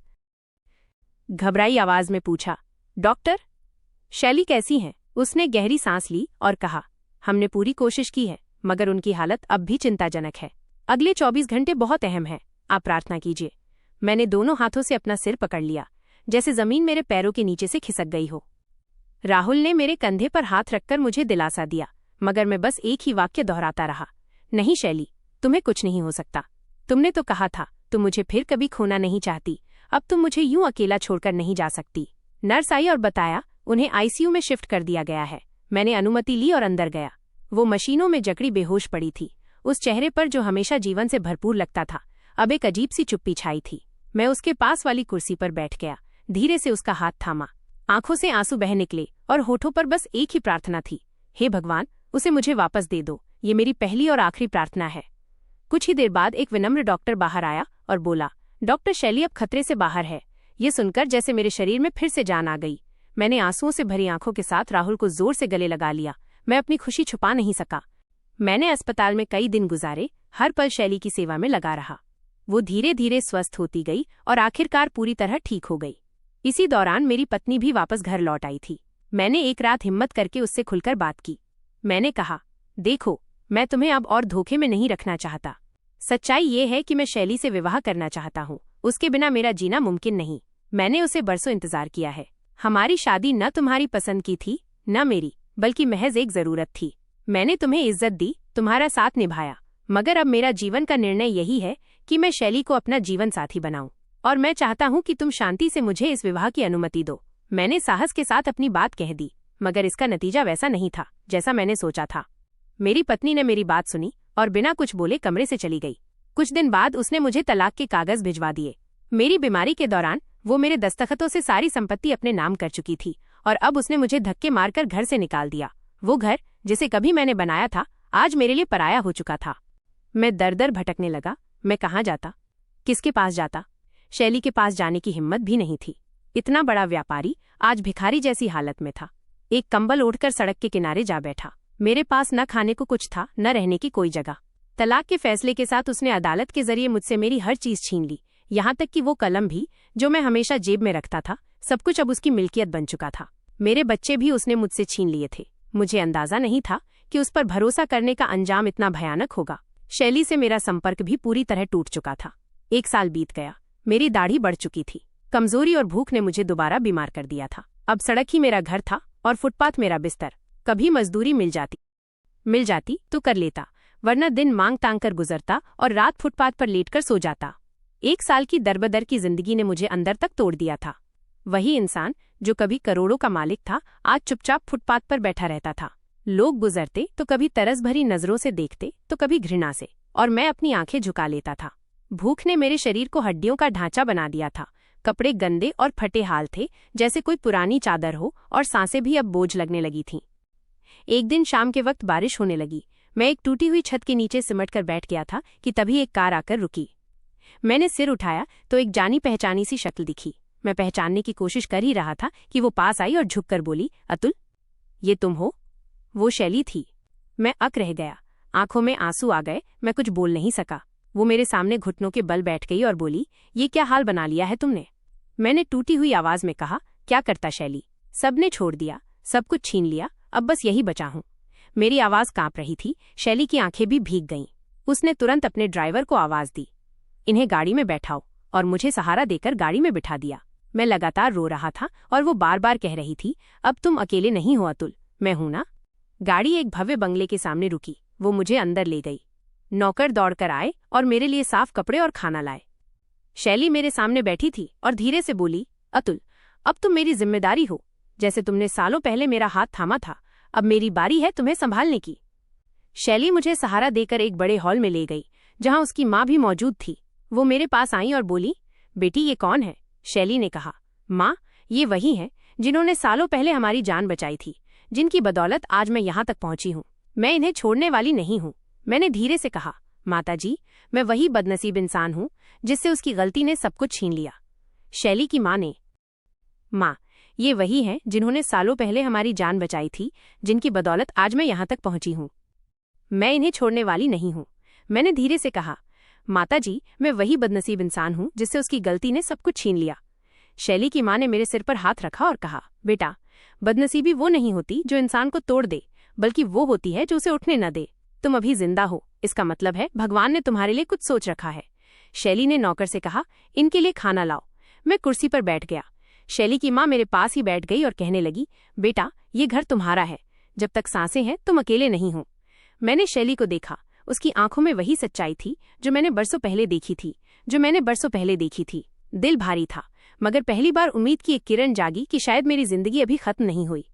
घबराई आवाज में पूछा, डॉक्टर, शैली कैसी हैं? उसने गहरी सांस ली और कहा, हमने पूरी कोशिश की है, मगर उनकी हालत अब भी चिंताजनक है। अगले 24 घंटे बहुत अहम है, आप प्रार्थना कीजिए। मैंने दोनों हाथों से अपना सिर पकड़ लिया, जैसे जमीन मेरे पैरों के नीचे से खिसक गई हो। राहुल ने मेरे कंधे पर हाथ रखकर मुझे दिलासा दिया, मगर मैं बस एक ही वाक्य दोहराता रहा, नहीं शैली, तुम्हें कुछ नहीं हो सकता। तुमने तो कहा था तुम मुझे फिर कभी खोना नहीं चाहती, अब तुम मुझे यूं अकेला छोड़कर नहीं जा सकती। नर्स आई और बताया उन्हें आईसीयू में शिफ्ट कर दिया गया है। मैंने अनुमति ली और अंदर गया। वो मशीनों में जकड़ी बेहोश पड़ी थी। उस चेहरे पर जो हमेशा जीवन से भरपूर लगता था, अब एक अजीब सी चुप्पी छाई थी। मैं उसके पास वाली कुर्सी पर बैठ गया, धीरे से उसका हाथ थामा। आंखों से आंसू बह निकले और होठों पर बस एक ही प्रार्थना थी, हे भगवान, उसे मुझे वापस दे दो। ये मेरी पहली और आखिरी प्रार्थना है। कुछ ही देर बाद एक विनम्र डॉक्टर बाहर आया और बोला, डॉक्टर शैली अब खतरे से बाहर है। ये सुनकर जैसे मेरे शरीर में फिर से जान आ गई। मैंने आंसुओं से भरी आंखों के साथ राहुल को जोर से गले लगा लिया। मैं अपनी खुशी छुपा नहीं सका। मैंने अस्पताल में कई दिन गुजारे, हर पल शैली की सेवा में लगा रहा। वो धीरे धीरे स्वस्थ होती गई और आखिरकार पूरी तरह ठीक हो गई। इसी दौरान मेरी पत्नी भी वापस घर लौट आई थी। मैंने एक रात हिम्मत करके उससे खुलकर बात की। मैंने कहा, देखो, मैं तुम्हें अब और धोखे में नहीं रखना चाहता। सच्चाई ये है कि मैं शैली से विवाह करना चाहता हूँ। उसके बिना मेरा जीना मुमकिन नहीं। मैंने उसे बरसों इंतजार किया है। हमारी शादी न तुम्हारी पसंद की थी, न मेरी, बल्कि महज एक जरूरत थी। मैंने तुम्हें इज्जत दी, तुम्हारा साथ निभाया, मगर अब मेरा जीवन का निर्णय यही है कि मैं शैली को अपना जीवन साथी बनाऊं, और मैं चाहता हूं कि तुम शांति से मुझे इस विवाह की अनुमति दो। मैंने साहस के साथ अपनी बात कह दी, मगर इसका नतीजा वैसा नहीं था जैसा मैंने सोचा था। मेरी पत्नी ने मेरी बात सुनी और बिना कुछ बोले कमरे से चली गई। कुछ दिन बाद उसने मुझे तलाक के कागज भिजवा दिए। मेरी बीमारी के दौरान वो मेरे दस्तखतों से सारी संपत्ति अपने नाम कर चुकी थी और अब उसने मुझे धक्के मारकर घर से निकाल दिया। वो घर जिसे कभी मैंने बनाया था, आज मेरे लिए पराया हो चुका था। मैं दर दर भटकने लगा। मैं कहाँ जाता, किसके पास जाता? शैली के पास जाने की हिम्मत भी नहीं थी। इतना बड़ा व्यापारी आज भिखारी जैसी हालत में था। एक कंबल ओढ़कर सड़क के किनारे जा बैठा। मेरे पास न खाने को कुछ था, न रहने की कोई जगह। तलाक के फैसले के साथ उसने अदालत के जरिए मुझसे मेरी हर चीज छीन ली, यहाँ तक कि वो कलम भी जो मैं हमेशा जेब में रखता था। सब कुछ अब उसकी मिल्कियत बन चुका था। मेरे बच्चे भी उसने मुझसे छीन लिए थे। मुझे अंदाजा नहीं था कि उस पर भरोसा करने का अंजाम इतना भयानक होगा। शैली से मेरा संपर्क भी पूरी तरह टूट चुका था। 1 साल बीत गया। मेरी दाढ़ी बढ़ चुकी थी। कमजोरी और भूख ने मुझे दोबारा बीमार कर दिया था। अब सड़क ही मेरा घर था और फुटपाथ मेरा बिस्तर। कभी मजदूरी मिल जाती तो कर लेता, वरना दिन मांग तांग कर गुजरता और रात फुटपाथ पर लेटकर सो जाता। 1 साल की दरबदर की जिंदगी ने मुझे अंदर तक तोड़ दिया था। वही इंसान जो कभी करोड़ों का मालिक था, आज चुपचाप फुटपाथ पर बैठा रहता था। लोग गुजरते तो कभी तरस भरी नजरों से देखते तो कभी घृणा से, और मैं अपनी आंखें झुका लेता था। भूख ने मेरे शरीर को हड्डियों का ढांचा बना दिया था। कपड़े गंदे और फटे हाल थे, जैसे कोई पुरानी चादर हो, और सांसें भी अब बोझ लगने लगी थीं। एक दिन शाम के वक्त बारिश होने लगी। मैं एक टूटी हुई छत के नीचे सिमट कर बैठ गया था कि तभी एक कार आकर रुकी। मैंने सिर उठाया तो एक जानी पहचानी सी शक्ल दिखी। मैं पहचानने की कोशिश कर ही रहा था कि वो पास आई और झुककर बोली, अतुल, ये तुम हो? वो शैली थी। मैं अक रह गया। आंखों में आंसू आ गए। मैं कुछ बोल नहीं सका। वो मेरे सामने घुटनों के बल बैठ गई और बोली, ये क्या हाल बना लिया है तुमने? मैंने टूटी हुई आवाज में कहा, क्या करता शैली, सबने छोड़ दिया, सब कुछ छीन लिया, अब बस यही बचा हूं। मेरी आवाज कांप रही थी, शैली की आंखें भी भीग गईं। उसने तुरंत अपने ड्राइवर को आवाज दी, इन्हें गाड़ी में बैठाओ, और मुझे सहारा देकर गाड़ी में बिठा दिया। मैं लगातार रो रहा था और वो बार बार कह रही थी, अब तुम अकेले नहीं हो अतुल, मैं हूं ना। गाड़ी एक भव्य बंगले के सामने रुकी, वो मुझे अंदर ले गई। नौकर दौड़कर आए और मेरे लिए साफ कपड़े और खाना लाए। शैली मेरे सामने बैठी थी और धीरे से बोली, अतुल, अब तुम मेरी जिम्मेदारी हो। जैसे तुमने सालों पहले मेरा हाथ थामा था, अब मेरी बारी है तुम्हें संभालने की। शैली मुझे सहारा देकर एक बड़े हॉल में ले गई, जहां उसकी माँ भी मौजूद थी। वो मेरे पास आई और बोली, बेटी ये कौन है? शैली ने कहा, माँ, ये वही हैं जिन्होंने सालों पहले हमारी जान बचाई थी, जिनकी बदौलत आज मैं यहाँ तक पहुंची हूँ। मैं इन्हें छोड़ने वाली नहीं हूँ। मैंने धीरे से कहा, माताजी, मैं वही बदनसीब इंसान हूँ जिससे उसकी गलती ने सब कुछ छीन लिया। शैली की माँ ने, माँ, ये वही हैं जिन्होंने सालों पहले हमारी जान बचाई थी, जिनकी बदौलत आज मैं यहाँ तक पहुंची हूँ। मैं इन्हें छोड़ने वाली नहीं हूँ। मैंने धीरे से कहा, माताजी, मैं वही बदनसीब इंसान हूँ जिससे उसकी गलती ने सब कुछ छीन लिया। शैली की माँ ने मेरे सिर पर हाथ रखा और कहा, बेटा, बदनसीबी वो नहीं होती जो इंसान को तोड़ दे, बल्कि वो होती है जो उसे उठने न दे। तुम अभी जिंदा हो, इसका मतलब है भगवान ने तुम्हारे लिए कुछ सोच रखा है। शैली ने नौकर से कहा, इनके लिए खाना लाओ। मैं कुर्सी पर बैठ गया। शैली की माँ मेरे पास ही बैठ गई और कहने लगी, बेटा, ये घर तुम्हारा है, जब तक सांसें हैं तुम अकेले नहीं हो। मैंने शैली को देखा। उसकी आंखों में वही सच्चाई थी जो मैंने बरसों पहले देखी थी। दिल भारी था, मगर पहली बार उम्मीद की एक किरण जागी कि शायद मेरी जिंदगी अभी खत्म नहीं हुई।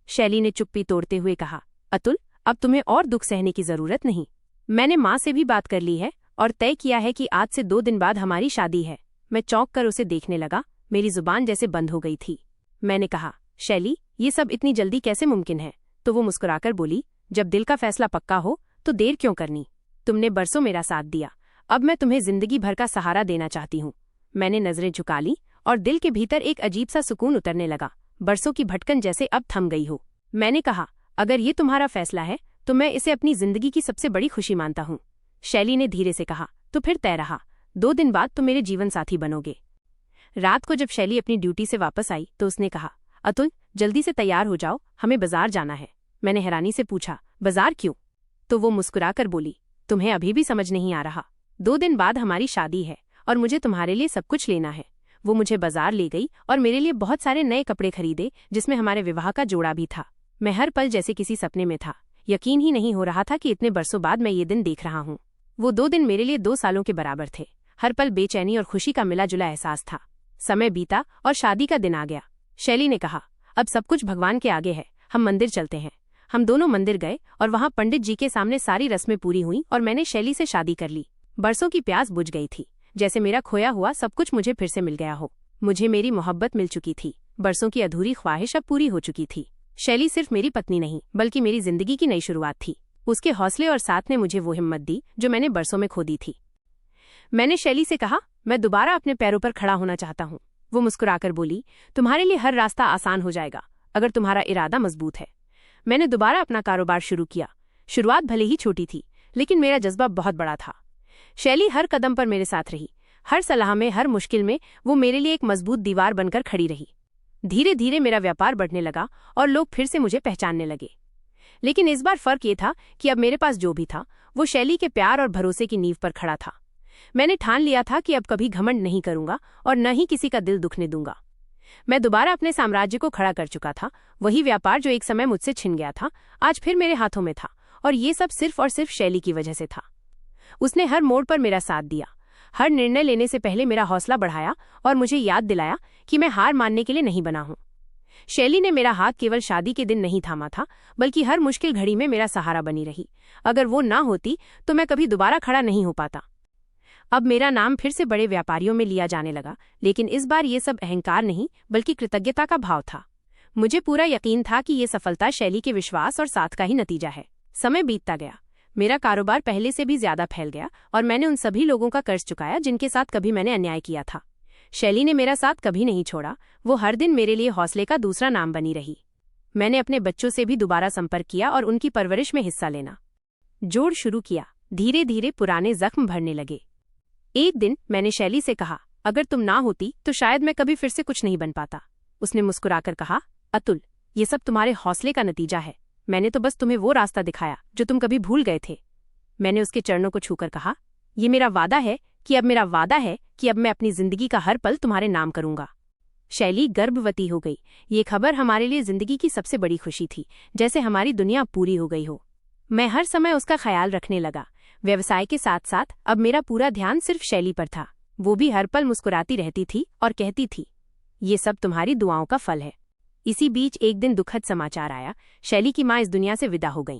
शैली ने चुप्पी तोड़ते हुए कहा, अतुल, अब तुम्हें और दुख सहने की जरूरत नहीं। मैंने माँ से भी बात कर ली है और तय किया है कि आज से 2 दिन बाद हमारी शादी है। मैं चौंक कर उसे देखने लगा, मेरी जुबान जैसे बंद हो गई थी। मैंने कहा, शैली, ये सब इतनी जल्दी कैसे मुमकिन है? तो वो मुस्कुराकर बोली, जब दिल का फैसला पक्का हो तो देर क्यों करनी? तुमने बरसों मेरा साथ दिया, अब मैं तुम्हें जिंदगी भर का सहारा देना चाहती हूँ। मैंने नजरें झुका ली और दिल के भीतर एक अजीब सा सुकून उतरने लगा, बरसों की भटकन जैसे अब थम गई हो। मैंने कहा, अगर ये तुम्हारा फैसला है तो मैं इसे अपनी जिंदगी की सबसे बड़ी खुशी मानता हूँ। शैली ने धीरे से कहा, तो फिर तय रहा, 2 दिन बाद तुम मेरे जीवन साथी बनोगे। रात को जब शैली अपनी ड्यूटी से वापस आई तो उसने कहा, अतुल, जल्दी से तैयार हो जाओ, हमें बाजार जाना है। मैंने हैरानी से पूछा, बाजार क्यों? तो वो मुस्कुराकर बोली, तुम्हें अभी भी समझ नहीं आ रहा? 2 दिन बाद हमारी शादी है और मुझे तुम्हारे लिए सब कुछ लेना है। वो मुझे बाजार ले गई और मेरे लिए बहुत सारे नए कपड़े खरीदे, जिसमें हमारे विवाह का जोड़ा भी था। मैं हर पल जैसे किसी सपने में था। यकीन ही नहीं हो रहा था कि इतने बरसों बाद मैं ये दिन देख रहा हूँ। वो 2 दिन मेरे लिए 2 सालों के बराबर थे। हर पल बेचैनी और खुशी का मिला जुला एहसास था। समय बीता और शादी का दिन आ गया। शैली ने कहा, अब सब कुछ भगवान के आगे है, हम मंदिर चलते हैं। हम दोनों मंदिर गए और वहां पंडित जी के सामने सारी रस्में पूरी हुई और मैंने शैली से शादी कर ली। बरसों की प्यास बुझ गई थी, जैसे मेरा खोया हुआ सब कुछ मुझे फिर से मिल गया हो। मुझे मेरी मोहब्बत मिल चुकी थी, बरसों की अधूरी ख्वाहिश अब पूरी हो चुकी थी। शैली सिर्फ मेरी पत्नी नहीं, बल्कि मेरी जिंदगी की नई शुरुआत थी। उसके हौसले और साथ ने मुझे वो हिम्मत दी जो मैंने बरसों में खो दी थी। मैंने शैली से कहा, मैं दोबारा अपने पैरों पर खड़ा होना चाहता हूँ। वो मुस्कुराकर बोली, तुम्हारे लिए हर रास्ता आसान हो जाएगा अगर तुम्हारा इरादा मजबूत है। मैंने दोबारा अपना कारोबार शुरू किया। शुरुआत भले ही छोटी थी, लेकिन मेरा जज्बा बहुत बड़ा था। शैली हर कदम पर मेरे साथ रही, हर सलाह में, हर मुश्किल में वो मेरे लिए एक मजबूत दीवार बनकर खड़ी रही। धीरे धीरे मेरा व्यापार बढ़ने लगा और लोग फिर से मुझे पहचानने लगे। लेकिन इस बार फर्क ये था कि अब मेरे पास जो भी था वो शैली के प्यार और भरोसे की नींव पर खड़ा था। मैंने ठान लिया था कि अब कभी घमंड नहीं करूंगा और न ही किसी का दिल दुखने दूंगा। मैं दोबारा अपने साम्राज्य को खड़ा कर चुका था। वही व्यापार जो एक समय मुझसे छिन गया था, आज फिर मेरे हाथों में था, और ये सब सिर्फ और सिर्फ शैली की वजह से था। उसने हर मोड़ पर मेरा साथ दिया, हर निर्णय लेने से पहले मेरा हौसला बढ़ाया और मुझे याद दिलाया कि मैं हार मानने के लिए नहीं बना हूं। शैली ने मेरा हाथ केवल शादी के दिन नहीं थामा था, बल्कि हर मुश्किल घड़ी में मेरा सहारा बनी रही। अगर वो ना होती तो मैं कभी दोबारा खड़ा नहीं हो पाता। अब मेरा नाम फिर से बड़े व्यापारियों में लिया जाने लगा, लेकिन इस बार ये सब अहंकार नहीं बल्कि कृतज्ञता का भाव था। मुझे पूरा यकीन था कि ये सफलता शैली के विश्वास और साथ का ही नतीजा है। समय बीतता गया, मेरा कारोबार पहले से भी ज्यादा फैल गया और मैंने उन सभी लोगों का कर्ज चुकाया जिनके साथ कभी मैंने अन्याय किया था। शैली ने मेरा साथ कभी नहीं छोड़ा। वो हर दिन मेरे लिए हौसले का दूसरा नाम बनी रही। मैंने अपने बच्चों से भी दोबारा संपर्क किया और उनकी परवरिश में हिस्सा लेना जोड़ शुरू किया। धीरे धीरे पुराने जख्म भरने लगे। एक दिन मैंने शैली से कहा, अगर तुम ना होती तो शायद मैं कभी फिर से कुछ नहीं बन पाता। उसने मुस्कुराकर कहा, अतुल, ये सब तुम्हारे हौसले का नतीजा है। मैंने तो बस तुम्हें वो रास्ता दिखाया जो तुम कभी भूल गए थे। मैंने उसके चरणों को छूकर कहा, ये मेरा वादा है कि अब मैं अपनी जिंदगी का हर पल तुम्हारे नाम करूंगा। शैली गर्भवती हो गई। ये खबर हमारे लिए जिंदगी की सबसे बड़ी खुशी थी, जैसे हमारी दुनिया पूरी हो गई हो। मैं हर समय उसका ख्याल रखने लगा। व्यवसाय के साथ साथ अब मेरा पूरा ध्यान सिर्फ शैली पर था। वो भी हर पल मुस्कुराती रहती थी और कहती थी, ये सब तुम्हारी दुआओं का फल है। इसी बीच एक दिन दुखद समाचार आया। शैली की माँ इस दुनिया से विदा हो गईं।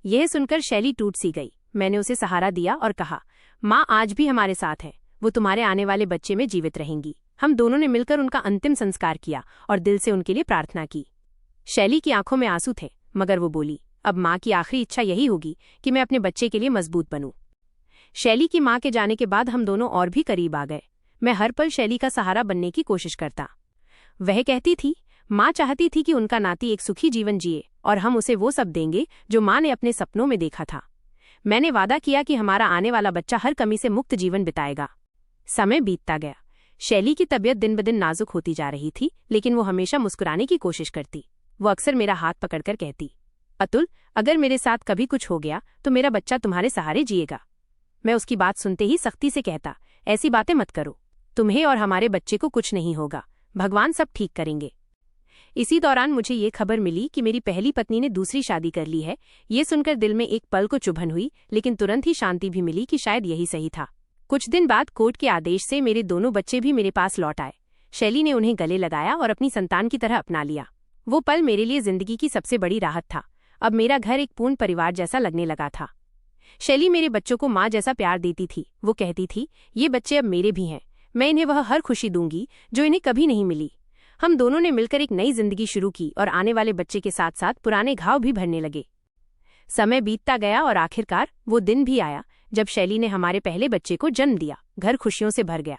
यह सुनकर शैली टूट सी गई। मैंने उसे सहारा दिया और कहा, माँ आज भी हमारे साथ है। वो तुम्हारे आने वाले बच्चे में जीवित रहेंगी। हम दोनों ने मिलकर उनका अंतिम संस्कार किया और दिल से उनके लिए प्रार्थना की। शैली की आंखों में आंसू थे, मगर वो बोली, अब माँ की आखिरी इच्छा यही होगी कि मैं अपने बच्चे के लिए मजबूत बनूं। शैली की माँ के जाने के बाद हम दोनों और भी करीब आ गए। मैं हर पल शैली का सहारा बनने की कोशिश करता। वह कहती थी, माँ चाहती थी कि उनका नाती एक सुखी जीवन जिए और हम उसे वो सब देंगे जो माँ ने अपने सपनों में देखा था। मैंने वादा किया कि हमारा आने वाला बच्चा हर कमी से मुक्त जीवन बिताएगा। समय बीतता गया। शैली की तबीयत दिन ब दिन नाजुक होती जा रही थी, लेकिन वो हमेशा मुस्कुराने की कोशिश करती। वो अक्सर मेरा हाथ पकड़कर कहती, अतुल, अगर मेरे साथ कभी कुछ हो गया तो मेरा बच्चा तुम्हारे सहारे जिएगा। मैं उसकी बात सुनते ही सख्ती से कहता, ऐसी बातें मत करो। तुम्हें और हमारे बच्चे को कुछ नहीं होगा। भगवान सब ठीक करेंगे। इसी दौरान मुझे ये खबर मिली कि मेरी पहली पत्नी ने दूसरी शादी कर ली है। ये सुनकर दिल में एक पल को चुभन हुई, लेकिन तुरंत ही शांति भी मिली कि शायद यही सही था। कुछ दिन बाद कोर्ट के आदेश से मेरे दोनों बच्चे भी मेरे पास लौट आए। शैली ने उन्हें गले लगाया और अपनी संतान की तरह अपना लिया। वो पल मेरे लिए जिंदगी की सबसे बड़ी राहत था। अब मेरा घर एक पूर्ण परिवार जैसा लगने लगा था। शैली मेरे बच्चों को माँ जैसा प्यार देती थी। वो कहती थी, ये बच्चे अब मेरे भी हैं। मैं इन्हें वह हर खुशी दूंगी जो इन्हें कभी नहीं मिली। हम दोनों ने मिलकर एक नई जिंदगी शुरू की और आने वाले बच्चे के साथ साथ पुराने घाव भी भरने लगे। समय बीतता गया और आखिरकार वो दिन भी आया जब शैली ने हमारे पहले बच्चे को जन्म दिया। घर खुशियों से भर गया।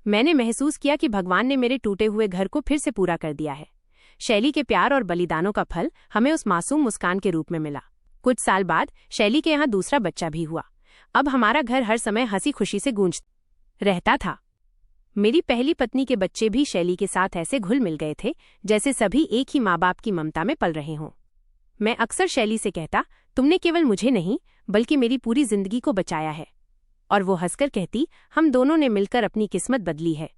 मैंने महसूस किया कि भगवान ने मेरे टूटे हुए घर को फिर से पूरा कर दिया है। शैली के प्यार और बलिदानों का फल हमें उस मासूम मुस्कान के रूप में मिला। कुछ साल बाद शैली के यहाँ दूसरा बच्चा भी हुआ। अब हमारा घर हर समय हंसी खुशी से गूंज रहता था। मेरी पहली पत्नी के बच्चे भी शैली के साथ ऐसे घुल मिल गए थे जैसे सभी एक ही माँ बाप की ममता में पल रहे हों। मैं अक्सर शैली से कहता, तुमने केवल मुझे नहीं बल्कि मेरी पूरी जिंदगी को बचाया है। और वो हंसकर कहती, हम दोनों ने मिलकर अपनी किस्मत बदली है।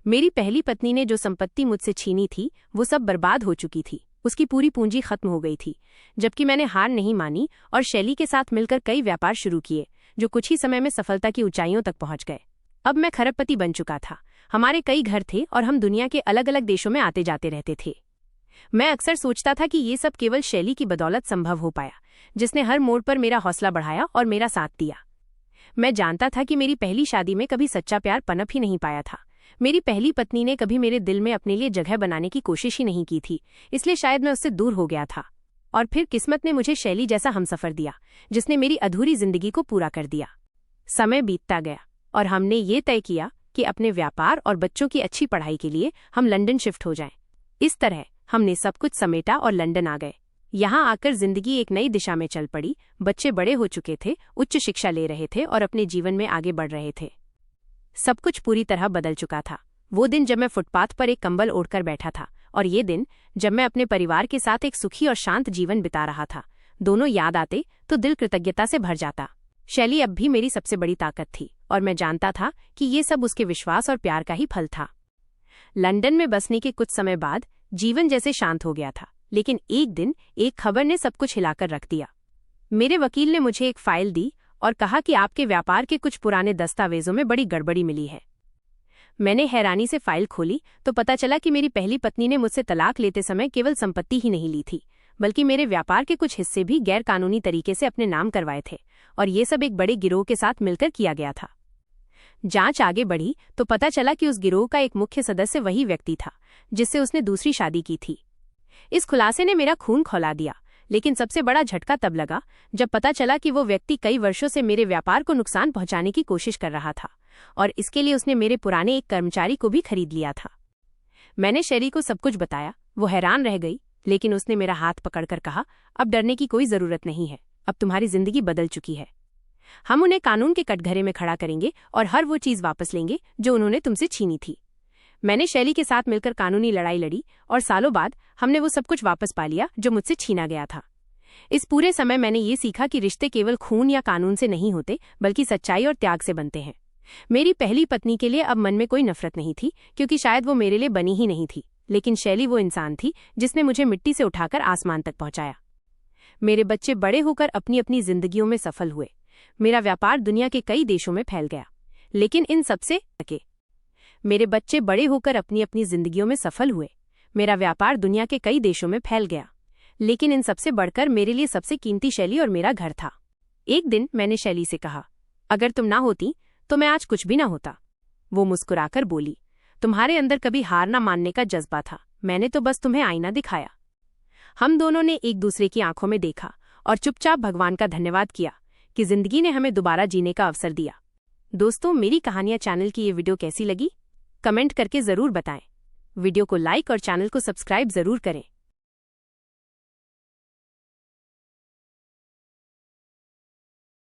मेरी पहली पत्नी ने जो संपत्ति मुझसे छीनी थी वो सब बर्बाद हो चुकी थी। उसकी पूरी पूंजी खत्म हो गई थी, जबकि मैंने हार नहीं मानी और शैली के साथ मिलकर कई व्यापार शुरू किए जो कुछ ही समय में सफलता की ऊंचाइयों तक पहुंच गए। अब मैं खरबपति बन चुका था। हमारे कई घर थे और हम दुनिया के अलग अलग देशों में आते जाते रहते थे। मैं अक्सर सोचता था कि ये सब केवल शैली की बदौलत संभव हो पाया, जिसने हर मोड़ पर मेरा हौसला बढ़ाया और मेरा साथ दिया। मैं जानता था कि मेरी पहली शादी में कभी सच्चा प्यार पनप ही नहीं पाया था। मेरी पहली पत्नी ने कभी मेरे दिल में अपने लिए जगह बनाने की कोशिश ही नहीं की थी, इसलिए शायद मैं उससे दूर हो गया था। और फिर किस्मत ने मुझे शैली जैसा हमसफर दिया, जिसने मेरी अधूरी जिंदगी को पूरा कर दिया। समय बीतता गया और हमने ये तय किया कि अपने व्यापार और बच्चों की अच्छी पढ़ाई के लिए हम लंदन शिफ्ट हो जाएं। इस तरह हमने सब कुछ समेटा और लंदन आ गए। यहाँ आकर जिंदगी एक नई दिशा में चल पड़ी। बच्चे बड़े हो चुके थे, उच्च शिक्षा ले रहे थे और अपने जीवन में आगे बढ़ रहे थे। सब कुछ पूरी तरह बदल चुका था। वो दिन जब मैं फुटपाथ पर एक कंबल ओढ़कर बैठा था और ये दिन जब मैं अपने परिवार के साथ एक सुखी और शांत जीवन बिता रहा था, दोनों याद आते तो दिल कृतज्ञता से भर जाता। शैली अब भी मेरी सबसे बड़ी ताकत थी और मैं जानता था कि ये सब उसके विश्वास और प्यार का ही फल था। लंदन में बसने के कुछ समय बाद जीवन जैसे शांत हो गया था, लेकिन एक दिन एक खबर ने सब कुछ हिलाकर रख दिया। मेरे वकील ने मुझे एक फाइल दी और कहा कि आपके व्यापार के कुछ पुराने दस्तावेजों में बड़ी गड़बड़ी मिली है। मैंने हैरानी से फाइल खोली तो पता चला कि मेरी पहली पत्नी ने मुझसे तलाक लेते समय केवल संपत्ति ही नहीं ली थी, बल्कि मेरे व्यापार के कुछ हिस्से भी गैर कानूनी तरीके से अपने नाम करवाए थे, और ये सब एक बड़े गिरोह के साथ मिलकर किया गया था। जांच आगे बढ़ी तो पता चला कि उस गिरोह का एक मुख्य सदस्य वही व्यक्ति था जिससे उसने दूसरी शादी की थी। इस खुलासे ने मेरा खून खौला दिया, लेकिन सबसे बड़ा झटका तब लगा जब पता चला कि वो व्यक्ति कई वर्षों से मेरे व्यापार को नुकसान पहुंचाने की कोशिश कर रहा था, और इसके लिए उसने मेरे पुराने एक कर्मचारी को भी खरीद लिया था। मैंने शैली को सब कुछ बताया। वो हैरान रह गई, लेकिन उसने मेरा हाथ पकड़कर कहा, अब डरने की कोई जरूरत नहीं है, अब तुम्हारी जिंदगी बदल चुकी है। हम उन्हें कानून के कटघरे में खड़ा करेंगे और हर वो चीज़ वापस लेंगे जो उन्होंने तुमसे छीनी थी। मैंने शैली के साथ मिलकर कानूनी लड़ाई लड़ी और सालों बाद हमने वो सब कुछ वापस पा लिया जो मुझसे छीना गया था। इस पूरे समय मैंने ये सीखा कि रिश्ते केवल खून या कानून से नहीं होते, बल्कि सच्चाई और त्याग से बनते हैं। मेरी पहली पत्नी के लिए अब मन में कोई नफरत नहीं थी, क्योंकि शायद वो मेरे लिए बनी ही नहीं थी, लेकिन शैली वो इंसान थी जिसने मुझे मिट्टी से उठाकर आसमान तक पहुंचाया। मेरे बच्चे बड़े होकर अपनी अपनी जिंदगियों में सफल हुए। मेरा व्यापार दुनिया के कई देशों में फैल गया, लेकिन इन सबसे मेरे बच्चे बड़े होकर अपनी अपनी जिंदगियों में सफल हुए। मेरा व्यापार दुनिया के कई देशों में फैल गया, लेकिन इन सबसे बढ़कर मेरे लिए सबसे कीमती शैली और मेरा घर था। एक दिन मैंने शैली से कहा, अगर तुम ना होती तो मैं आज कुछ भी ना होता। वो मुस्कुराकर बोली, तुम्हारे अंदर कभी हार ना मानने का जज्बा था, मैंने तो बस तुम्हें आईना दिखाया। हम दोनों ने एक दूसरे की आंखों में देखा और चुपचाप भगवान का धन्यवाद किया कि जिंदगी ने हमें दोबारा जीने का अवसर दिया। दोस्तों, मेरी कहानियां चैनल की ये वीडियो कैसी लगी कमेंट करके जरूर बताएं। वीडियो को लाइक और चैनल को सब्सक्राइब जरूर करें।